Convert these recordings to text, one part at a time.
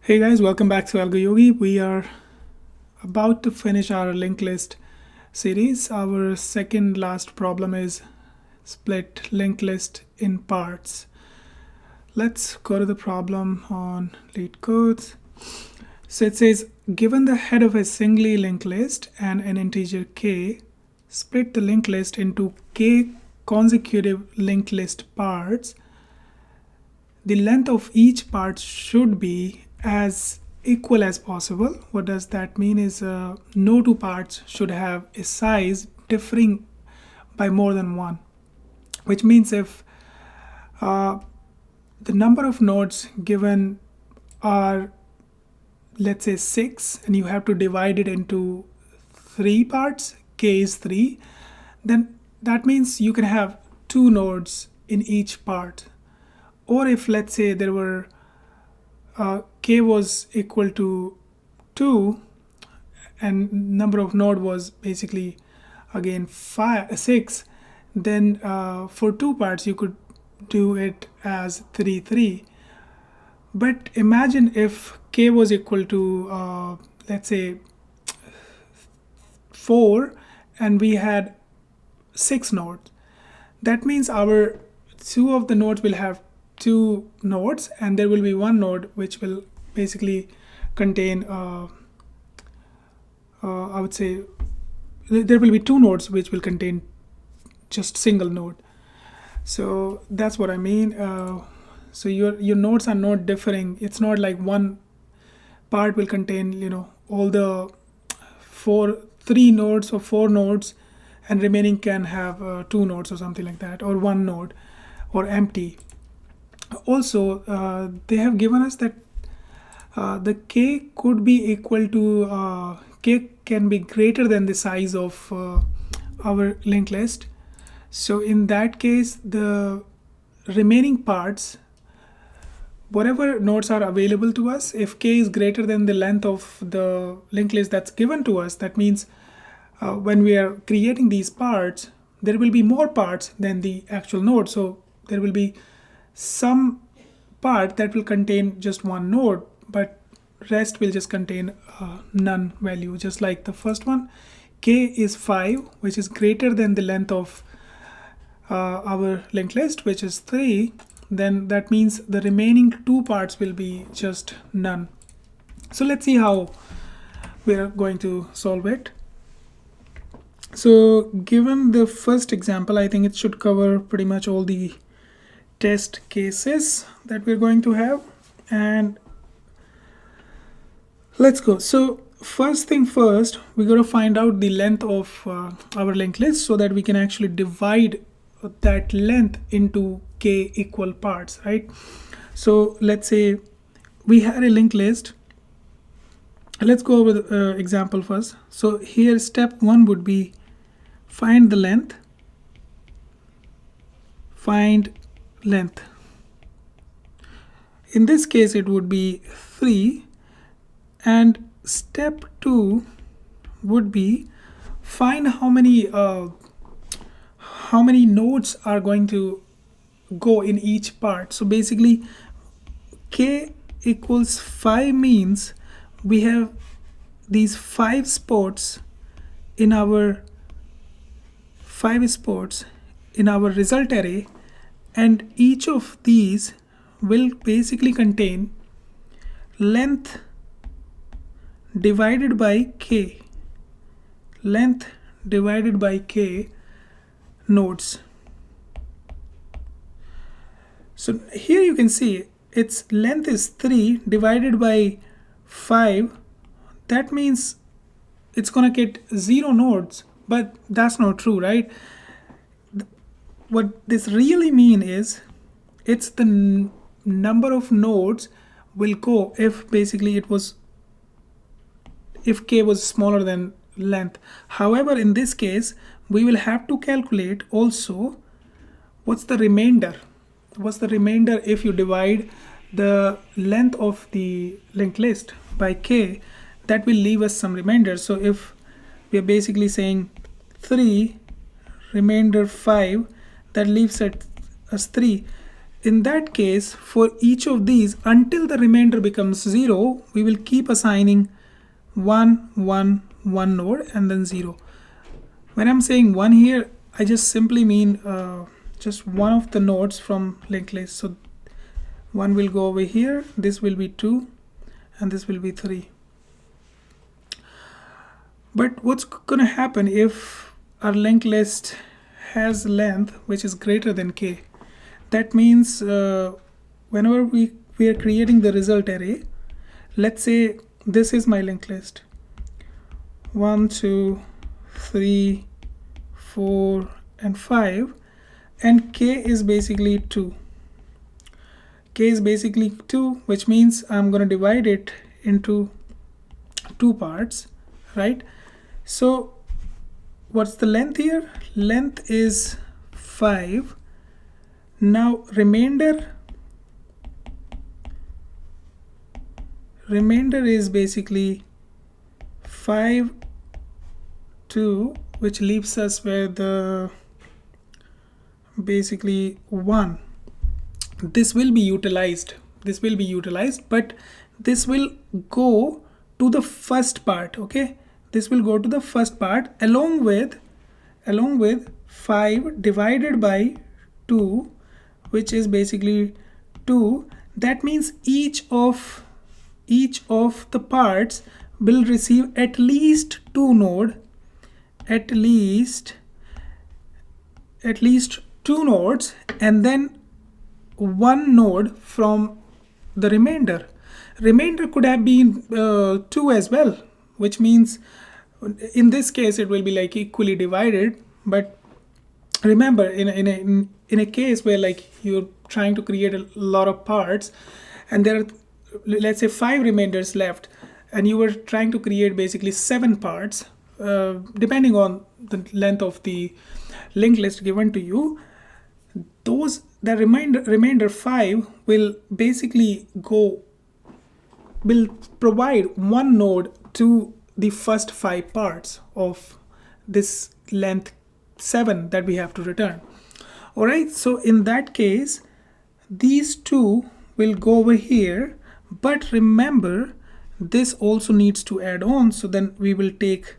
Hey guys, welcome back to AlgoYogi. We are about to finish our linked list series. Our second last problem is split linked list in parts. Let's go to the problem on LeetCode. So it says, given the head of a singly linked list and an integer k, split the linked list into k consecutive linked list parts. The length of each part should be as equal as possible. What does that mean is no two parts should have a size differing by more than one, which means if the number of nodes given are, let's say 6, and you have to divide it into 3 parts, k is 3, then that means you can have 2 nodes in each part. Or if, let's say, there were k was equal to 2 and number of node was basically again 6, then for 2 parts you could do it as 3 3. But imagine if k was equal to let's say 4 and we had 6 nodes. That means our 2 of the nodes will have 2 nodes, and there will be 1 node which will basically contain I would say there will be 2 nodes which will contain just single node. So that's what I mean. So your nodes are not differing. It's not like one part will contain all the 3 nodes or 4 nodes, and remaining can have 2 nodes or something like that, or 1 node or empty. Also, they have given us that the k could be equal to k can be greater than the size of our linked list. So in that case, the remaining parts, whatever nodes are available to us, if k is greater than the length of the linked list that's given to us, that means when we are creating these parts, there will be more parts than the actual node. So there will be some part that will contain just 1 node, but rest will just contain none value, just like the first one. K is 5, which is greater than the length of our linked list, which is 3. Then that means the remaining 2 parts will be just none. So let's see how we are going to solve it. So given the first example, I think it should cover pretty much all the test cases that we're going to have, and let's go. So first thing first, we're going to find out the length of our linked list so that we can actually divide that length into k equal parts, right? So let's say we had a linked list. Let's go over the example first. So here step 1 would be find the length, find length. In this case it would be 3, and step 2 would be find how many nodes are going to go in each part. So basically k equals 5 means we have these 5 spots in our result array, and each of these will basically contain length divided by k, length divided by k nodes. So here you can see its length is 3 divided by 5. That means it's gonna get 0 nodes, but that's not true, right? What this really mean is it's the number of nodes will go if basically if k was smaller than length. However, in this case we will have to calculate also what's the remainder if you divide the length of the linked list by k. That will leave us some remainder. So if we are basically saying 3 remainder 5, that leaves us 3. in that case, for each of these, until the remainder becomes 0, we will keep assigning 1, 1, 1 node and then 0. When I'm saying 1 here, I just simply mean just one of the nodes from linked list. So 1 will go over here, this will be 2, and this will be 3. But what's going to happen if our linked list has length which is greater than k? That means whenever we are creating the result array, let's say this is my linked list. 1, 2, 3, 4, and 5, and k is basically 2. K is basically 2, which means I'm going to divide it into 2 parts, right? So what's the length here? Length is 5. Now remainder is basically 5, 2, which leaves us with basically 1. This will be utilized. But this will go to the first part. Okay, this will go to the first part along with 5 divided by 2, which is basically 2. That means each of the parts will receive at least 2 nodes, at least 2 nodes, and then 1 node from the remainder. Remainder could have been 2 as well, which means in this case it will be like equally divided. But remember, in a case where like you're trying to create a lot of parts and there are, let's say, 5 remainders left, and you were trying to create basically 7 parts, depending on the length of the linked list given to you, the remainder 5 will basically will provide 1 node to the first 5 parts of this length 7 that we have to return. All right, so in that case, these 2 will go over here, but remember this also needs to add on. So then we will take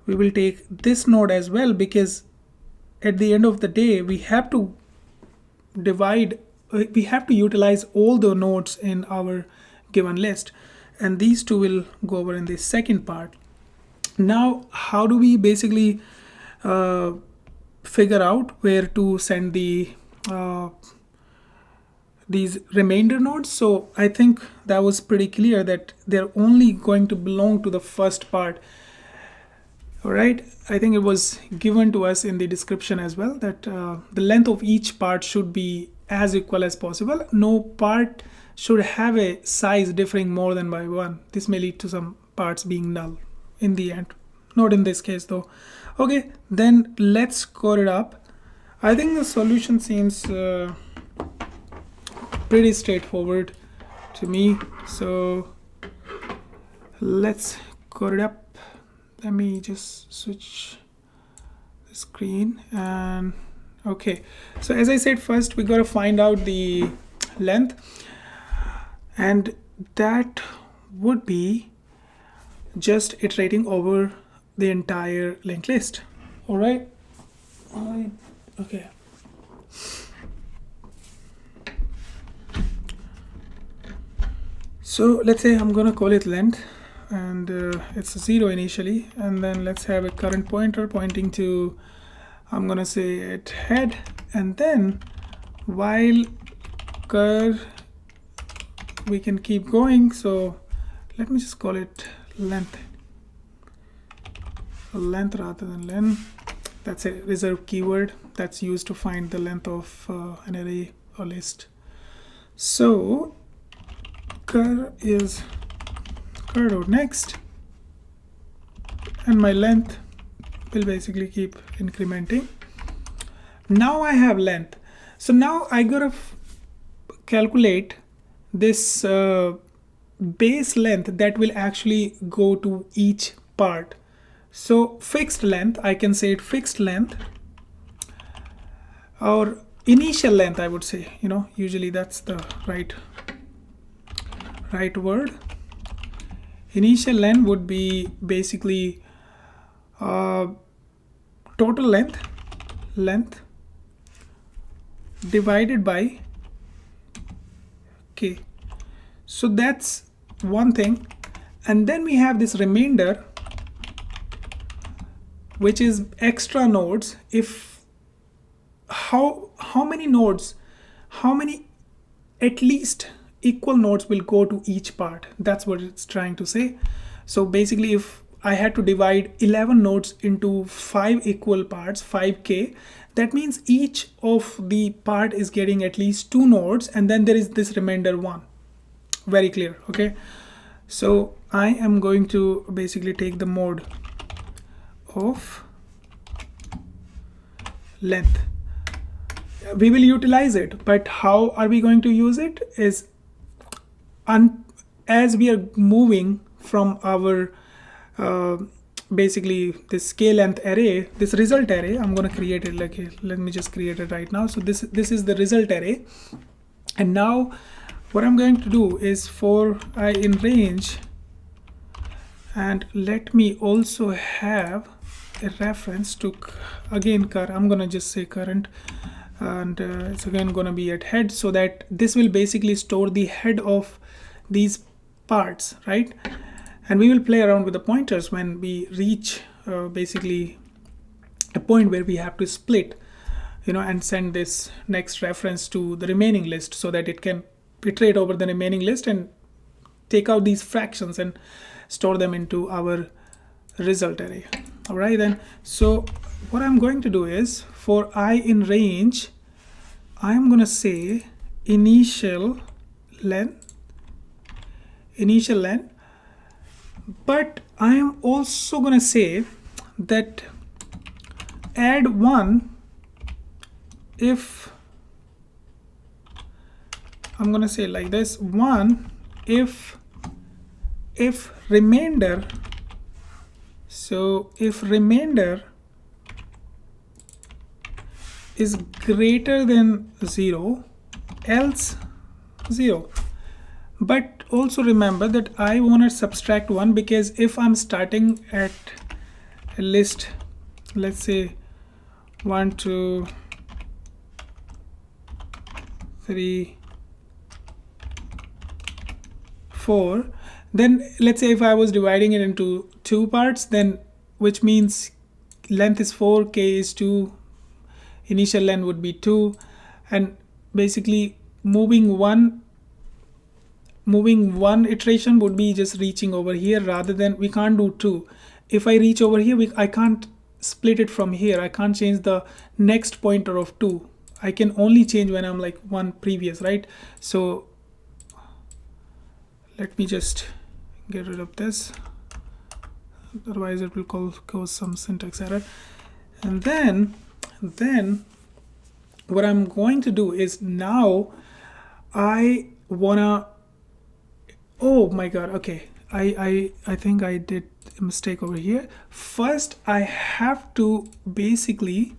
this node as well, because at the end of the day we have to utilize all the nodes in our given list, and these 2 will go over in the second part. Now, how do we basically figure out where to send these remainder nodes? So I think that was pretty clear that they're only going to belong to the first part. All right, I think it was given to us in the description as well that the length of each part should be as equal as possible. No part should have a size differing more than by 1. This may lead to some parts being null in the end. Not in this case though. Okay, then let's code it up. I think the solution seems pretty straightforward to me. So let's code it up. Let me just switch the screen. And okay, so as I said, first we got to find out the length, and that would be just iterating over the entire linked list. All right. Okay. So let's say I'm gonna call it length, and it's 0 initially, and then let's have a current pointer pointing to, I'm gonna say it head, and then while cur we can keep going. So let me just call it length rather than len. That's a reserved keyword that's used to find the length of an array or list. So cur is cur.next, and my length will basically keep incrementing. Now I have length. So now I gotta calculate this base length that will actually go to each part. So fixed length, I can say it fixed length, or initial length, I would say, usually that's the right word. Initial length would be basically total length divided by k. So that's one thing. And then we have this remainder, which is extra nodes. If how many nodes, how many at least equal nodes will go to each part. That's what it's trying to say. So basically, if I had to divide 11 nodes into 5 equal parts, 5k, that means each of the part is getting at least 2 nodes, and then there is this remainder 1. Very clear, okay? So I am going to basically take the mode of length. We will utilize it, but how are we going to use it is as we are moving from our basically this k length array, this result array. I'm going to create it like, let me just create it right now. So this is the result array, and now what I'm going to do is for I in range, and let me also have a reference to again I'm going to just say current, and it's again going to be at head, so that this will basically store the head of these parts, right? And we will play around with the pointers when we reach basically a point where we have to split, and send this next reference to the remaining list, so that it can iterate over the remaining list and take out these fractions and store them into our result array. All right, then. So what I'm going to do is for I in range, I'm going to say initial length, but I am also going to say that add 1 if, I'm going to say like this, 1 if remainder, so if remainder is greater than 0, else 0. But also remember that I want to subtract 1, because if I'm starting at a list, let's say 1 2 3 4, then let's say if I was dividing it into 2 parts, then which means length is 4, k is 2, initial length would be 2, and basically moving one iteration would be just reaching over here, rather than we can't do 2. If I reach over here, I can't split it from here. I can't change the next pointer of 2. I can only change when I'm like 1 previous, right? So let me just get rid of this, otherwise it will cause some syntax error. And then what I'm going to do is, now I wanna, oh my god, okay, I think I did a mistake over here. First I have to basically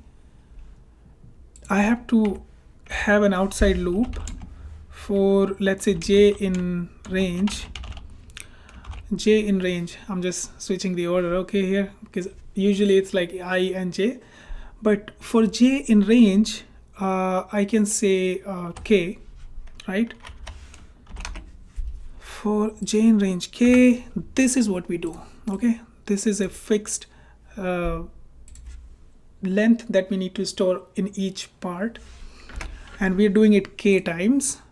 have an outside loop for, let's say, j in range. I'm just switching the order, okay, here, because usually it's like I and j, but for j in range I can say k, right? For j in range k, this is what we do, okay? This is a fixed length that we need to store in each part, and we're doing it k times,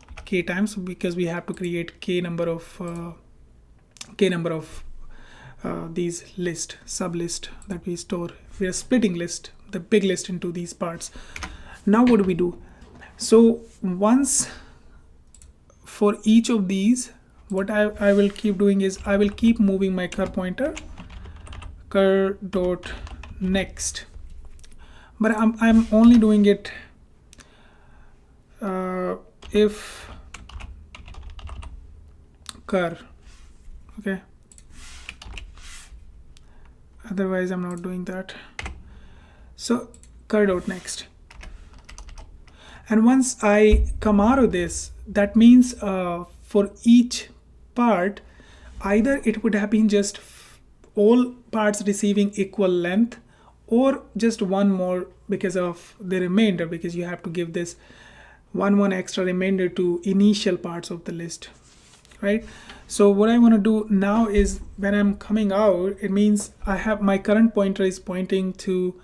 because we have to create k number of these sub list that we store. We are splitting the big list into these parts. Now what do we do? So once for each of these, what I will keep doing is I will keep moving my cur pointer, cur dot next, but I'm only doing it if cur, okay, otherwise I'm not doing that. So cur dot next, And once I come out of this, that means for each part, either it would have been just all parts receiving equal length, or just one more because of the remainder, because you have to give this one extra remainder to initial parts of the list, right? So what I want to do now is, when I'm coming out, it means I have my current pointer is pointing to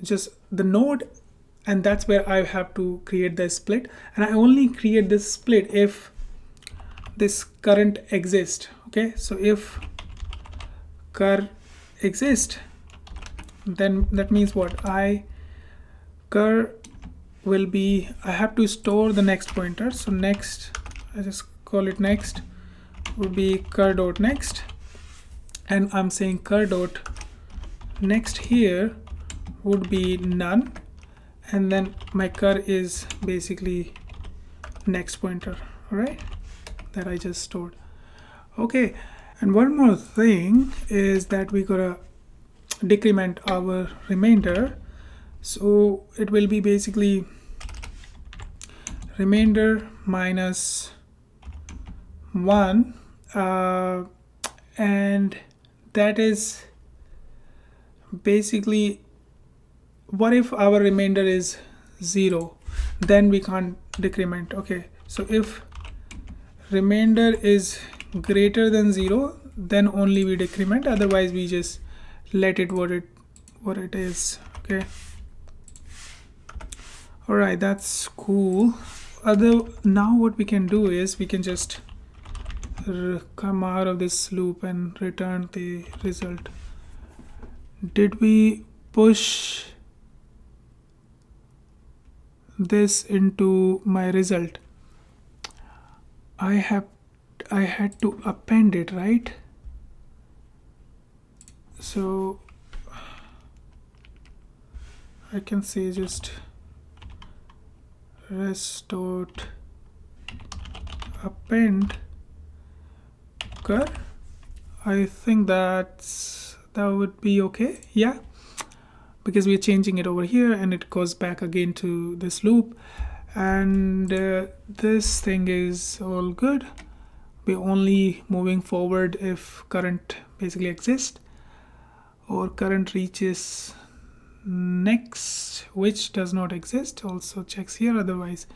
just the node, and that's where I have to create the split. And I only create this split if this current exists. Okay, so if cur exists, then that means what? Cur will be, I have to store the next pointer. So next, I just call it next, would be cur dot next, and I'm saying cur dot next here would be none, and then my cur is basically next pointer, all right, that I just stored. Okay, and one more thing is that we gotta decrement our remainder. So it will be basically remainder minus 1, and that is basically, what if our remainder is 0? Then we can't decrement. Okay, so if remainder is greater than 0, then only we decrement, otherwise we just let it what it is. Okay, all right, that's cool. Now what we can do is we can just come out of this loop and return the result. Did we push this into my result? I had to append it, right? So I can say just restore append cur. I think that would be okay. Yeah, because we're changing it over here and it goes back again to this loop, and this thing is all good. We're only moving forward if current basically exists, or current reaches next, which does not exist, also checks here, otherwise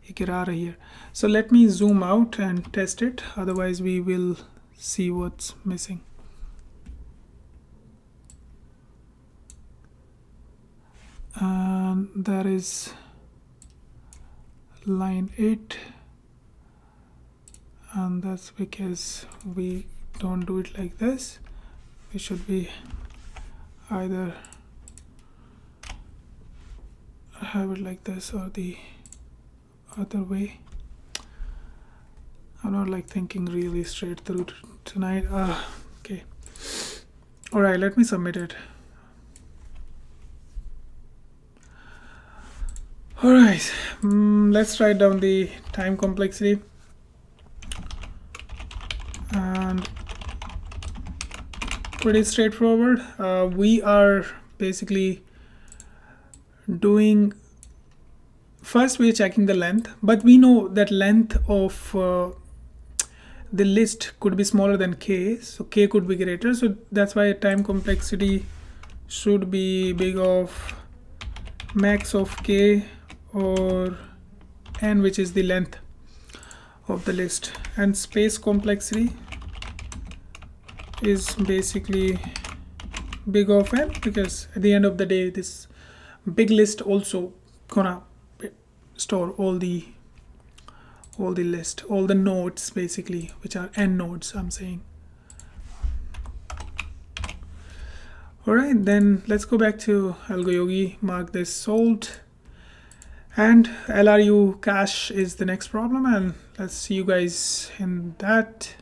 you get out of here. So let me zoom out and test it, otherwise we will see what's missing. And that is line 8, and that's because we don't do it like this. We should be either have it like this or the other way. I'm not like thinking really straight through tonight. Okay, all right, let me submit it. All right, let's write down the time complexity, and pretty straightforward. We are basically doing, first we're checking the length, but we know that length of the list could be smaller than k, so k could be greater, so that's why time complexity should be big of max of k or n, which is the length of the list, and space complexity is basically big of n, because at the end of the day this big list also gonna store all the list, all the nodes basically, which are n nodes, I'm saying. All right, then let's go back to AlgoYogi, mark this solved, and LRU cache is the next problem, and let's see you guys in that.